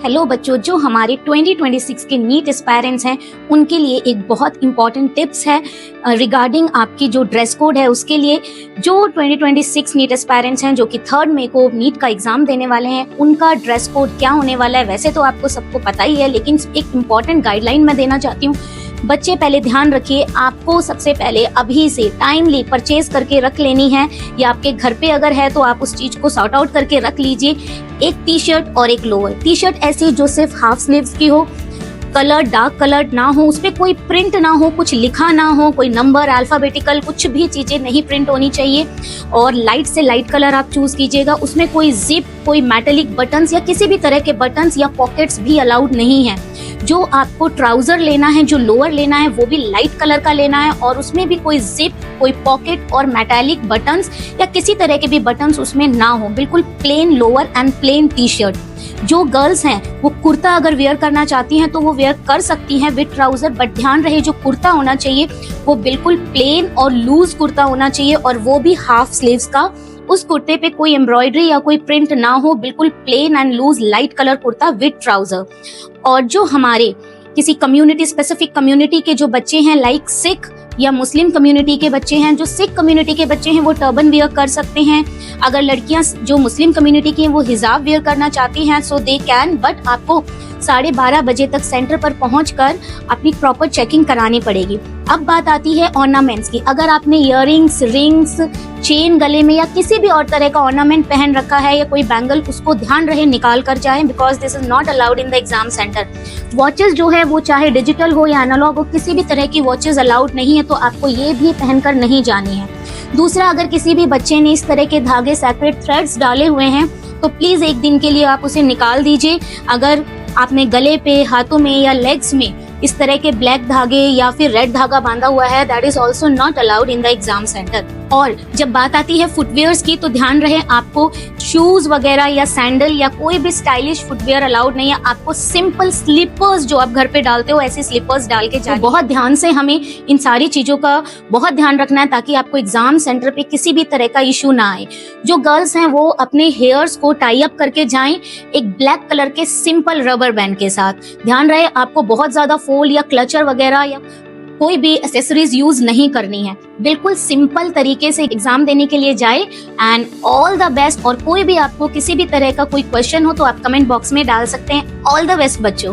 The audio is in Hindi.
हेलो बच्चों, जो हमारे 2026 के नीट एस्पायरेंट्स हैं उनके लिए एक बहुत इंपॉर्टेंट टिप्स है रिगार्डिंग आपकी जो ड्रेस कोड है उसके लिए। जो 2026 नीट एस्पायरेंट्स हैं जो कि 3 मई को नीट का एग्जाम देने वाले हैं, उनका ड्रेस कोड क्या होने वाला है वैसे तो आपको सबको पता ही है, लेकिन एक इम्पॉर्टेंट गाइडलाइन मैं देना चाहती हूँ। बच्चे पहले ध्यान रखिए, आपको सबसे पहले अभी से टाइमली परचेज करके रख लेनी है, या आपके घर पे अगर है तो आप उस चीज को सॉर्ट आउट करके रख लीजिए। एक टी शर्ट और एक लोअर। टी शर्ट ऐसी जो सिर्फ हाफ स्लीव्स की हो, कलर डार्क कलर्ड ना हो, उस पे कोई प्रिंट ना हो, कुछ लिखा ना हो, कोई नंबर अल्फाबेटिकल कुछ भी चीजें नहीं प्रिंट होनी चाहिए, और लाइट से लाइट कलर आप चूज कीजिएगा। उसमें कोई जिप, कोई मेटेलिक बटन्स या किसी भी तरह के बटन्स या पॉकेट्स भी अलाउड नहीं है। जो आपको ट्राउजर लेना है, जो लोअर लेना है, वो भी लाइट कलर का लेना है, और उसमें भी कोई जिप, कोई पॉकेट और मेटालिक बटन्स या किसी तरह के भी बटन्स उसमें ना हो। बिल्कुल plain lower and plain T shirt. जो गर्ल्स हैं वो कुर्ता अगर वेयर करना चाहती हैं तो वो वेयर कर सकती हैं विद ट्राउजर, बट ध्यान रहे जो कुर्ता होना चाहिए वो बिल्कुल प्लेन और लूज कुर्ता होना चाहिए, और वो भी हाफ स्लीव्स का। उस कुर्ते पे कोई एम्ब्रॉयडरी या कोई प्रिंट ना हो, बिल्कुल plain and loose light colour kurta with trouser. और जो हमारे किसी कम्युनिटी, स्पेसिफिक कम्युनिटी के जो बच्चे हैं, लाइक सिख या मुस्लिम कम्युनिटी के बच्चे हैं, जो सिख कम्युनिटी के बच्चे हैं वो टर्बन वेयर कर सकते हैं। अगर लड़कियां जो मुस्लिम कम्युनिटी की हैं वो हिजाब वेयर करना चाहती हैं सो दे कैन, बट आपको 12:30 बजे तक सेंटर पर पहुंचकर अपनी प्रॉपर चेकिंग करानी पड़ेगी। अब बात आती है ऑर्नामेंट्स की। अगर आपने इयररिंग्स, रिंग्स, चेन गले में या किसी भी और तरह का ऑर्नामेंट पहन रखा है या कोई बैंगल, उसको ध्यान रहे निकाल कर जाएं, because this is not allowed in the exam centre. Watches जो है वो चाहे डिजिटल हो या एनालॉग हो, किसी भी तरह की वॉचेस अलाउड नहीं है, तो आपको ये भी पहनकर नहीं जानी है। दूसरा, अगर किसी भी बच्चे ने इस तरह के धागे, सैक्रेड थ्रेड्स डाले हुए हैं तो प्लीज एक दिन के लिए आप उसे निकाल दीजिए। अगर आपने गले पे, हाथों में या लेग्स में इस तरह के ब्लैक धागे या फिर रेड धागा बांधा हुआ है, that is also not allowed in the exam centre. और जब बात आती है फुटवेयर्स की, तो ध्यान रहे आपको शूज वगैरह या सैंडल या कोई भी स्टाइलिश फुटवेयर अलाउड नहीं है। आपको सिंपल स्लीपर्स जो आप घर पे डालते हो, ऐसे स्लीपर्स डाल के जाए। बहुत ध्यान से हमें इन सारी चीजों का बहुत ध्यान रखना है ताकि आपको एग्जाम सेंटर पे किसी भी तरह का इशू ना आए। जो गर्ल्स हैं वो अपने हेयर्स को टाई अप करके जाएं एक ब्लैक कलर के सिंपल रबर बैंड के साथ। ध्यान रहे आपको बहुत ज्यादा फोल्ड या क्लचर वगैरह या कोई भी एक्सेसरीज यूज नहीं करनी है। बिल्कुल सिंपल तरीके से एग्जाम देने के लिए जाए, एंड ऑल द बेस्ट। और कोई भी आपको किसी भी तरह का कोई क्वेश्चन हो तो आप कमेंट बॉक्स में डाल सकते हैं। ऑल द बेस्ट बच्चों।